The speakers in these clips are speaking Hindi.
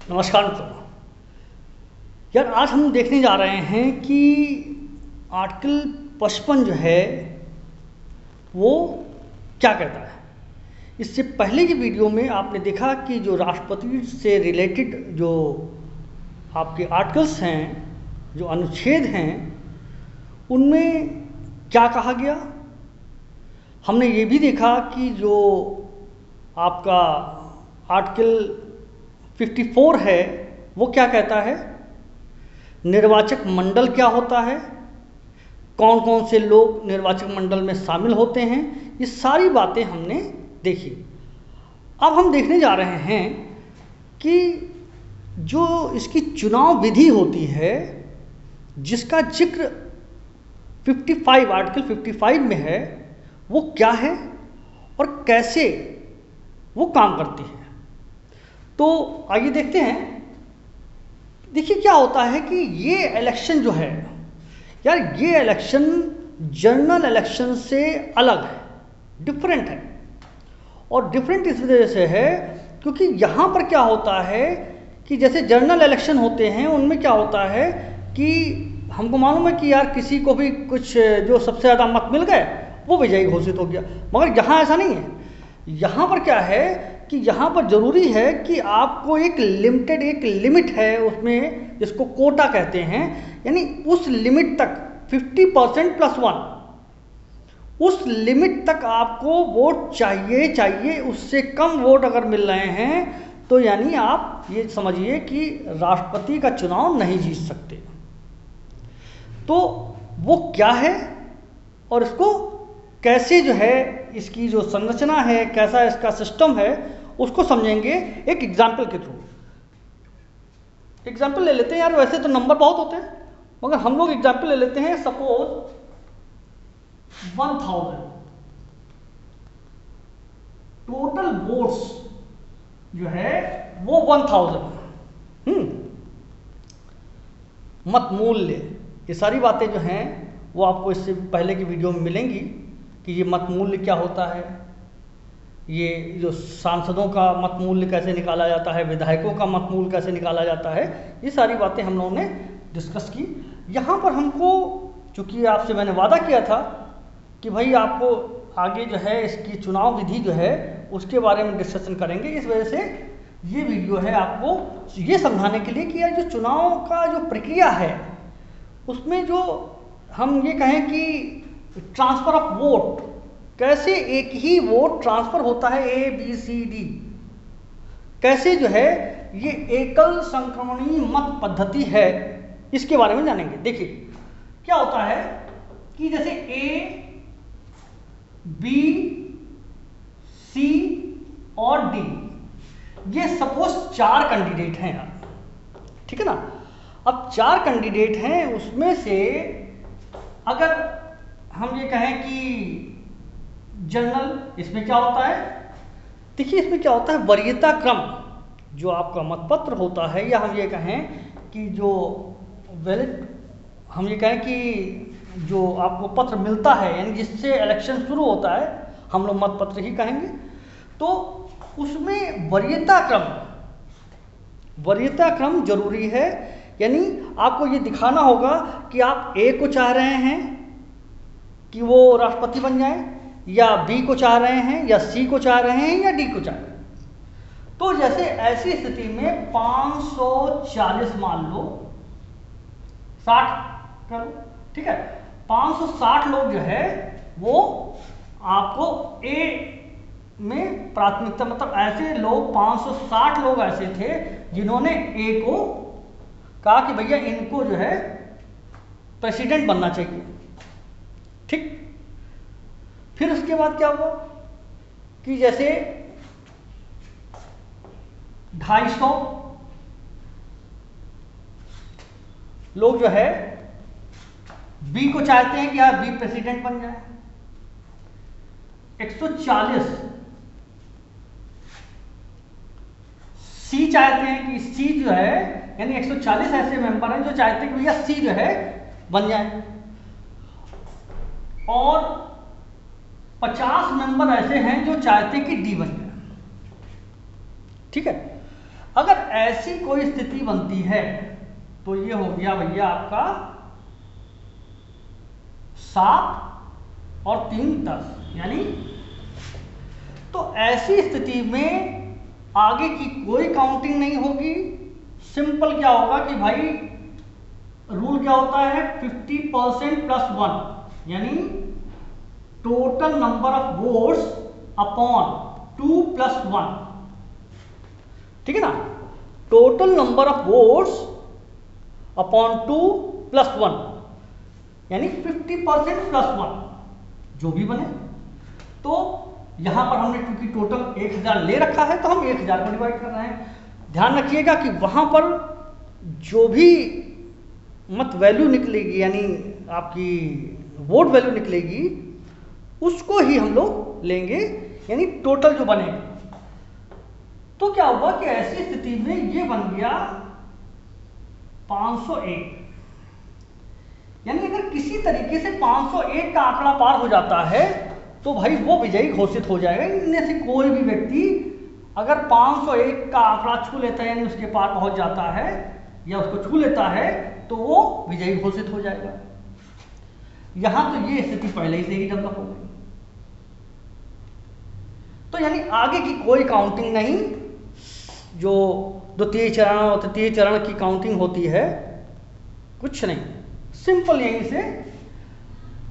नमस्कार मित्रों। यार आज हम देखने जा रहे हैं कि आर्टिकल 55 जो है वो क्या कहता है। इससे पहले की वीडियो में आपने देखा कि जो राष्ट्रपति से रिलेटेड जो आपके आर्टिकल्स हैं, जो अनुच्छेद हैं, उनमें क्या कहा गया। हमने ये भी देखा कि जो आपका आर्टिकल 54 है वो क्या कहता है, निर्वाचक मंडल क्या होता है, कौन कौन से लोग निर्वाचक मंडल में शामिल होते हैं, ये सारी बातें हमने देखी। अब हम देखने जा रहे हैं कि जो इसकी चुनाव विधि होती है, जिसका जिक्र 55 आर्टिकल 55 में है, वो क्या है और कैसे वो काम करती है। तो आइए देखते हैं। देखिए क्या होता है कि ये इलेक्शन जो है यार, ये इलेक्शन जनरल इलेक्शन से अलग है, डिफरेंट है। और डिफरेंट इस वजह से है क्योंकि यहाँ पर क्या होता है कि जैसे जनरल इलेक्शन होते हैं उनमें क्या होता है कि हमको मालूम है कि यार किसी को भी कुछ जो सबसे ज़्यादा मत मिल गए वो विजयी घोषित हो गया, मगर यहाँ ऐसा नहीं है। यहाँ पर क्या है कि यहाँ पर ज़रूरी है कि आपको एक लिमिट है उसमें, जिसको कोटा कहते हैं, यानी उस लिमिट तक 50% +1, उस लिमिट तक आपको वोट चाहिए। उससे कम वोट अगर मिल रहे हैं तो यानी आप ये समझिए कि राष्ट्रपति का चुनाव नहीं जीत सकते। तो वो क्या है और इसको कैसे जो है, इसकी जो संरचना है, कैसा इसका सिस्टम है, उसको समझेंगे एक एग्जाम्पल के थ्रू। एग्जाम्पल ले लेते हैं यार, वैसे तो नंबर बहुत होते हैं मगर हम लोग एग्जाम्पल ले लेते हैं। सपोज 1000 टोटल वोट्स जो है वो 1000। मत मूल्य, ये सारी बातें जो हैं वो आपको इससे पहले की वीडियो में मिलेंगी कि ये मत मूल्य क्या होता है, ये जो सांसदों का मत मूल्य कैसे निकाला जाता है, विधायकों का मत मूल्य कैसे निकाला जाता है, ये सारी बातें हम लोगों ने डिस्कस की। यहाँ पर हमको, चूँकि आपसे मैंने वादा किया था कि भाई आपको आगे जो है इसकी चुनाव विधि जो है उसके बारे में डिस्कशन करेंगे, इस वजह से ये वीडियो है आपको ये समझाने के लिए कि यार जो चुनाव का जो प्रक्रिया है उसमें जो हम ये कहें कि ट्रांसफ़र ऑफ वोट, कैसे एक ही वोट ट्रांसफ़र होता है ABCD, कैसे जो है ये एकल संक्रमणीय मत पद्धति है, इसके बारे में जानेंगे। देखिए क्या होता है कि जैसे A, B, C और D, ये सपोज 4 कैंडिडेट हैं यार, ठीक है ना। अब 4 कैंडिडेट हैं, उसमें से अगर हम ये कहें कि जनरल, इसमें क्या होता है, देखिए इसमें क्या होता है, वरीयता क्रम, जो आपका मतपत्र होता है, या हम ये कहें कि जो हम ये कहें कि जो आपको पत्र मिलता है, यानी जिससे इलेक्शन शुरू होता है, हम लोग मतपत्र ही कहेंगे। तो उसमें वरीयता क्रम जरूरी है, यानी आपको ये दिखाना होगा कि आप A को चाह रहे हैं कि वो राष्ट्रपति बन जाए, या B को चाह रहे हैं, या C को चाह रहे हैं, या D को चाह रहे हैं। तो जैसे ऐसी स्थिति में 540 मान लो, 60 करो, ठीक है, 560 लोग जो है वो आपको A में प्राथमिकता, मतलब ऐसे लोग 560 लोग ऐसे थे जिन्होंने A को कहा कि भैया इनको जो है प्रेसिडेंट बनना चाहिए, ठीक। फिर उसके बाद क्या हुआ कि जैसे 250 लोग जो है B को चाहते हैं कि यार B प्रेसिडेंट बन जाए। 140 C चाहते हैं कि C जो है, यानी 140 ऐसे मेंबर हैं जो चाहते हैं कि भैया C जो है बन जाए, और 50 मेंबर ऐसे हैं जो चाहते हैं कि D बन जाए, ठीक है। अगर ऐसी कोई स्थिति बनती है तो ये हो गया भैया आपका 7 और 3 10, यानी तो ऐसी स्थिति में आगे की कोई काउंटिंग नहीं होगी। सिंपल क्या होगा कि भाई रूल क्या होता है 50% + 1, यानी total number of votes upon 2 + 1, ठीक है ना। Total number of votes upon 2 + 1, यानी 50% + 1 जो भी बने। तो यहां पर हमने क्योंकि टोटल 1000 ले रखा है तो हम 1000 को डिवाइड कर रहे हैं। ध्यान रखिएगा कि वहां पर जो भी मत वैल्यू निकलेगी, यानी आपकी वोट वैल्यू निकलेगी, उसको ही हम लोग लेंगे, यानी टोटल जो बनेगा। तो क्या हुआ कि ऐसी स्थिति में ये बन गया 501, यानी अगर किसी तरीके से 501 का आंकड़ा पार हो जाता है तो भाई वो विजयी घोषित हो जाएगा। इनमें से कोई भी व्यक्ति अगर 501 का आंकड़ा छू लेता है, यानी उसके पार पहुंच जाता है या उसको छू लेता है, तो वो विजयी घोषित हो जाएगा। यहां तो ये स्थिति पहले ही से ही डेवलप हो गई, तो यानी आगे की कोई काउंटिंग नहीं। जो द्वितीय चरण और तृतीय चरण की काउंटिंग होती है, कुछ नहीं, सिंपल यहीं से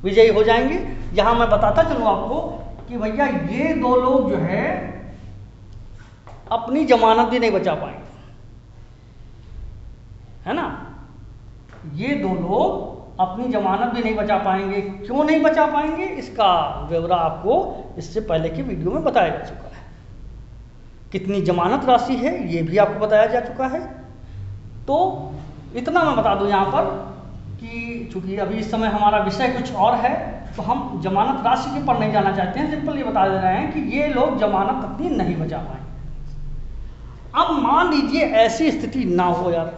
विजयी हो जाएंगे। यहां मैं बताता चलूं आपको कि भैया ये 2 लोग जो है अपनी जमानत भी नहीं बचा पाएंगे, है ना। ये 2 लोग अपनी जमानत भी नहीं बचा पाएंगे। क्यों नहीं बचा पाएंगे, इसका ब्यौरा आपको इससे पहले की वीडियो में बताया जा चुका है। कितनी जमानत राशि है ये भी आपको बताया जा चुका है। तो इतना मैं बता दूं यहाँ पर कि चूंकि अभी इस समय हमारा विषय कुछ और है, तो हम जमानत राशि के पर नहीं जाना चाहते हैं। सिंपल ये बता दे रहे हैं कि ये लोग जमानत अपनी नहीं बचा पाएंगे। अब मान लीजिए ऐसी स्थिति ना हो यार,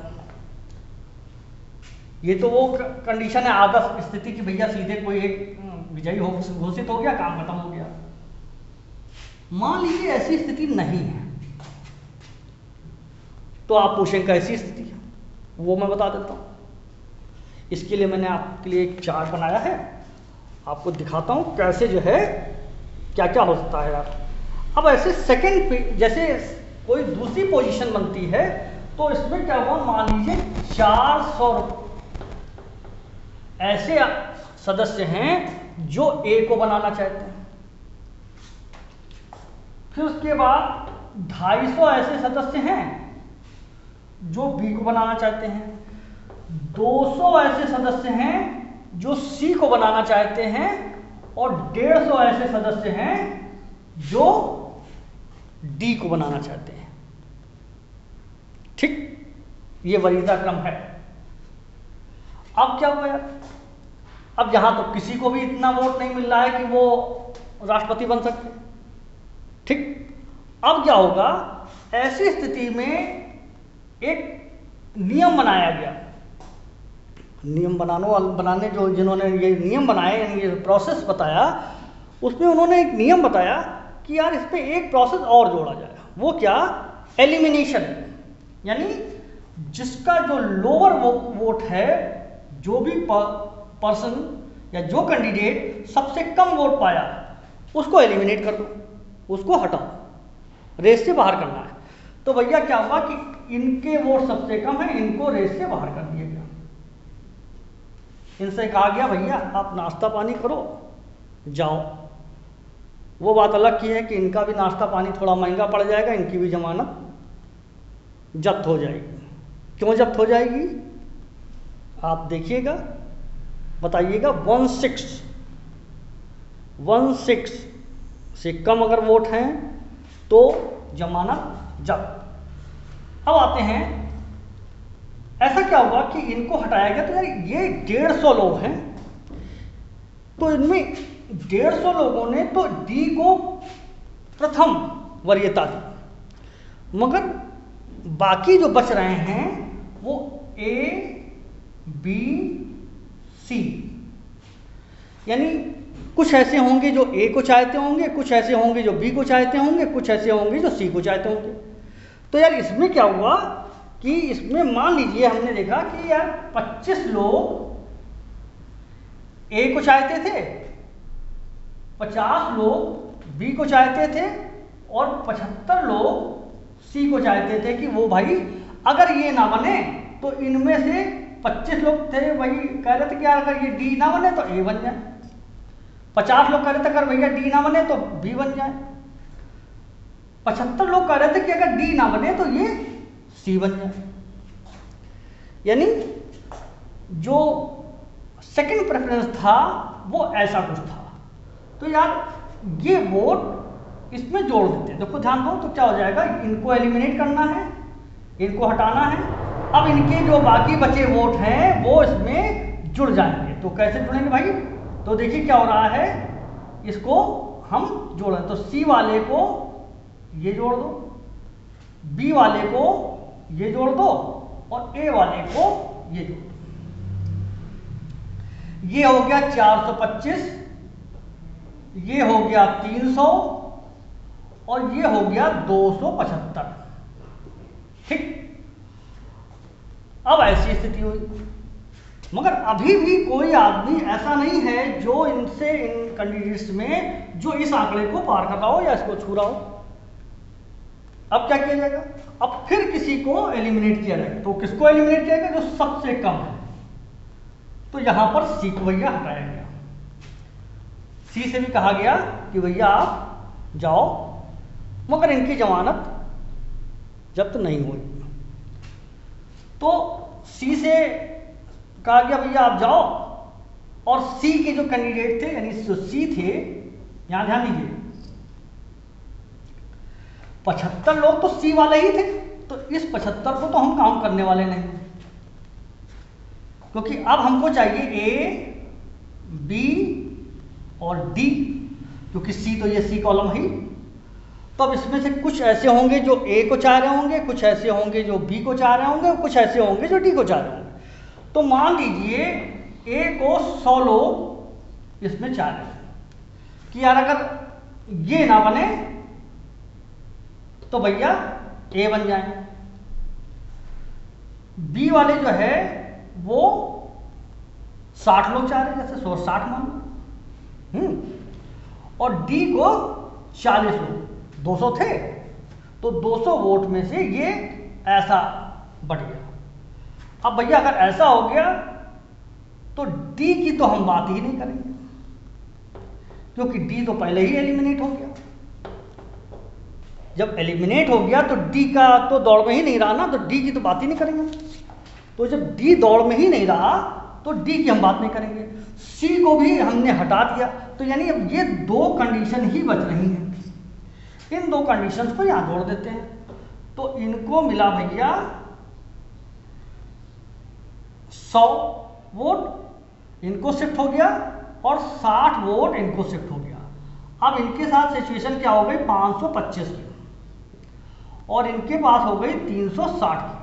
ये तो वो कंडीशन है आदर्श स्थिति की, भैया सीधे कोई एक विजयी घोषित हो गया, काम खत्म हो गया। मान लीजिए ऐसी स्थिति नहीं है, तो आप पूछेंगे कैसी स्थिति है, वो मैं बता देता हूं। इसके लिए मैंने आपके लिए एक चार्ट बनाया है, आपको दिखाता हूं कैसे जो है क्या क्या हो सकता है यार। अब ऐसे सेकंड पे जैसे कोई दूसरी पोजीशन बनती है, तो इसमें क्या हुआ, मान लीजिए 400 ऐसे सदस्य हैं जो ए को बनाना चाहते हैं। फिर उसके बाद 250 ऐसे सदस्य हैं जो बी को बनाना चाहते हैं। 200 ऐसे सदस्य हैं जो सी को बनाना चाहते हैं, और 150 ऐसे सदस्य हैं जो डी को बनाना चाहते हैं। ठीक, ये वरीयता क्रम है। अब क्या हुआ यार, अब यहां तो किसी को भी इतना वोट नहीं मिल रहा है कि वो राष्ट्रपति बन सके। ठीक, अब क्या होगा, ऐसी स्थिति में एक नियम बनाया गया। नियम बनाने जो जिन्होंने ये नियम बनाए, ये प्रोसेस बताया, उसमें उन्होंने एक नियम बताया कि यार इस पे एक प्रोसेस और जोड़ा जाए। वो क्या, एलिमिनेशन, यानी जिसका जो लोअर वोट है, जो भी पर्सन या जो कैंडिडेट सबसे कम वोट पाया, उसको एलिमिनेट कर दो, उसको हटाओ, रेस से बाहर करना है। तो भैया क्या हुआ कि इनके वोट सबसे कम है, इनको रेस से बाहर कर दिया गया। इनसे कहा गया भैया आप नाश्ता पानी करो, जाओ। वो बात अलग की है कि इनका भी नाश्ता पानी थोड़ा महंगा पड़ जाएगा, इनकी भी जमानत जब्त हो जाएगी। क्यों जब्त हो जाएगी, आप देखिएगा, बताइएगा। 16 से कम अगर वोट हैं तो जमानत जब्त। अब आते हैं, ऐसा क्या हुआ कि इनको हटाया गया, तो यार ये 150 लोग हैं, तो इनमें 150 लोगों ने तो डी को प्रथम वरीयता दी, मगर बाकी जो बच रहे हैं वो ए बी सी, यानी कुछ ऐसे होंगे जो ए को चाहते होंगे, कुछ ऐसे होंगे जो बी को चाहते होंगे, कुछ ऐसे होंगे जो सी को चाहते होंगे। तो यार इसमें क्या हुआ कि इसमें मान लीजिए हमने देखा कि यार 25 लोग ए को चाहते थे, 50 लोग बी को चाहते थे और 75 लोग सी को चाहते थे कि वो भाई अगर ये ना बने तो इनमें से 25 लोग थे वही कह रहे थे कि यार अगर ये डी ना बने तो ए बन जाए, 50 लोग कह रहे थे अगर भैया डी ना बने तो बी बन जाए, 75 लोग कह रहे थे कि अगर डी ना बने तो ये सी बन जाए। यानी जो सेकंड प्रेफरेंस था वो ऐसा कुछ था। तो यार ये वोट इसमें जोड़ देते हैं, देखो ध्यान दो, तो क्या हो जाएगा, इनको एलिमिनेट करना है, इनको हटाना है, अब इनके जो बाकी बचे वोट हैं वो इसमें जुड़ जाएंगे। तो कैसे जुड़ेंगे भाई, तो देखिए क्या हो रहा है, इसको हम जोड़ रहे हैं, तो सी वाले को ये जोड़ दो, बी वाले को ये जोड़ दो और ए वाले को ये जोड़ दो। ये हो गया 425, ये हो गया 300 और ये हो गया 275। ठीक, अब ऐसी स्थिति हुई, मगर अभी भी कोई आदमी ऐसा नहीं है जो इनसे इन कैंडिडेट्स में जो इस आंकड़े को पार कर रहा हो या इसको छू रहा हो। अब क्या किया जाएगा, अब फिर किसी को एलिमिनेट किया जाएगा। तो किसको एलिमिनेट किया जाएगा, जो सबसे कम है। तो यहां पर सी को भैया हटाया गया, सी से भी कहा गया कि भैया आप जाओ, मगर इनकी जमानत जब्त नहीं हुई। तो सी से कहा गया भैया आप जाओ, और सी के जो कैंडिडेट थे यानी जो सी थे, यहां ध्यान दीजिए 75 लोग तो सी वाले ही थे, तो इस 75 को तो हम काउंट करने वाले नहीं, क्योंकि अब हमको चाहिए ए, बी और डी, क्योंकि सी तो ये सी कॉलम ही। तो अब इसमें से कुछ ऐसे होंगे जो ए को चाह रहे होंगे, कुछ ऐसे होंगे जो बी को चाह रहे होंगे और कुछ ऐसे होंगे जो डी को चाह रहे होंगे। तो मान लीजिए ए को 100 लोग इसमें चाह रहे हैं कि यार अगर ये ना बने तो भैया ए बन जाए। बी वाले जो है वो 60 लोग चाह रहे हैं, जैसे 160 मान लो, और डी को 40 लोग, 200 थे, तो 200 वोट में से ये ऐसा बढ़ गया। अब भैया अगर ऐसा हो गया तो डी की तो हम बात ही नहीं करेंगे, क्योंकि डी तो पहले ही एलिमिनेट हो गया। जब एलिमिनेट हो गया तो डी का तो दौड़ में ही नहीं रहा ना, तो डी की तो बात ही नहीं करेंगे। तो जब डी दौड़ में ही नहीं रहा तो डी की हम बात नहीं करेंगे। सी को भी हमने हटा दिया, तो यानी अब ये दो कंडीशन ही बच रही हैं। इन दो कंडीशंस को यहां जोड़ देते हैं, तो इनको मिला भैया 100 वोट, इनको शिफ्ट हो गया, और 60 वोट इनको शिफ्ट हो गया। अब इनके साथ सिचुएशन क्या हो गई, 525 की, और इनके पास हो गई 360 की।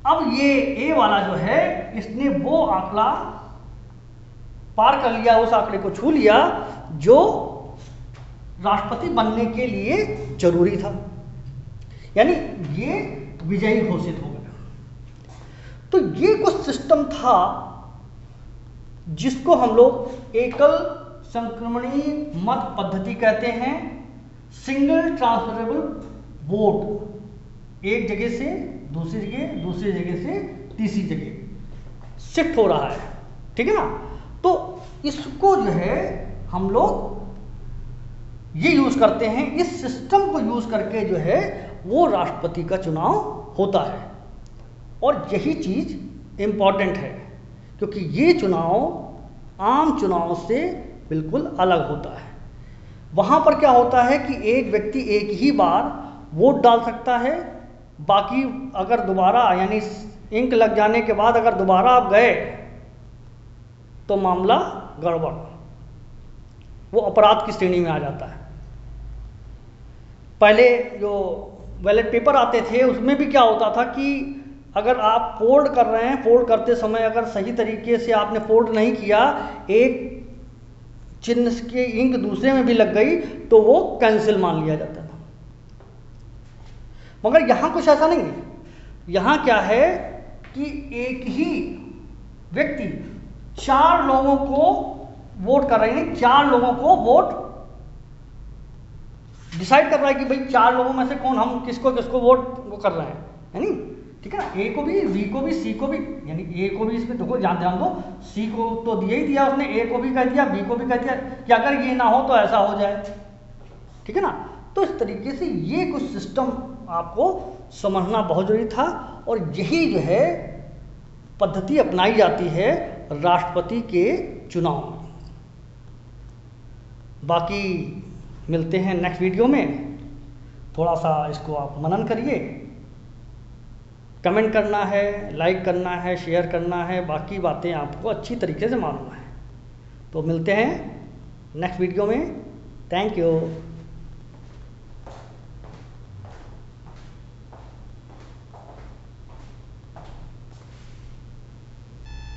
अब ये ए वाला जो है इसने वो आंकड़ा पार कर लिया, उस आंकड़े को छू लिया जो राष्ट्रपति बनने के लिए जरूरी था, यानी ये विजयी घोषित हो गया। तो ये कुछ सिस्टम था जिसको हम लोग एकल संक्रमणीय मत पद्धति कहते हैं। सिंगल ट्रांसफरेबल वोट, एक जगह से दूसरी जगह, दूसरी जगह से तीसरी जगह शिफ्ट हो रहा है, ठीक है ना। तो इसको जो है हम लोग ये यूज करते हैं, इस सिस्टम को यूज करके जो है वो राष्ट्रपति का चुनाव होता है। और यही चीज इंपॉर्टेंट है, क्योंकि ये चुनाव आम चुनाव से बिल्कुल अलग होता है। वहां पर क्या होता है कि एक व्यक्ति एक ही बार वोट डाल सकता है, बाकी अगर दोबारा यानी इंक लग जाने के बाद अगर दोबारा आप गए तो मामला गड़बड़, वो अपराध की श्रेणी में आ जाता है। पहले जो बैलेट पेपर आते थे उसमें भी क्या होता था कि अगर आप फोल्ड कर रहे हैं, फोल्ड करते समय अगर सही तरीके से आपने फोल्ड नहीं किया, एक चिन्ह की इंक दूसरे में भी लग गई तो वो कैंसिल मान लिया जाता था। मगर यहाँ कुछ ऐसा नहीं है। यहाँ क्या है कि एक ही व्यक्ति 4 लोगों को वोट कर रहे हैं, 4 लोगों को वोट डिसाइड कर रहा है कि भाई 4 लोगों में से कौन, हम किसको किसको वोट वो कर रहे हैं, है नहीं, ठीक है ना। ए को भी, बी को भी, सी को भी, यानी ए को भी, इसमें देखो ध्यान दो, सी को तो दिया ही दिया उसने, ए को भी कह दिया, बी को भी कह दिया कि अगर ये ना हो तो ऐसा हो जाए, ठीक है ना। तो इस तरीके से ये कुछ सिस्टम आपको समझना बहुत जरूरी था, और यही जो है पद्धति अपनाई जाती है राष्ट्रपति के चुनाव में। बाकी मिलते हैं नेक्स्ट वीडियो में, थोड़ा सा इसको आप मनन करिए, कमेंट करना है, लाइक करना है, शेयर करना है, बाकी बातें आपको अच्छी तरीके से मालूम है। तो मिलते हैं नेक्स्ट वीडियो में। Thank you.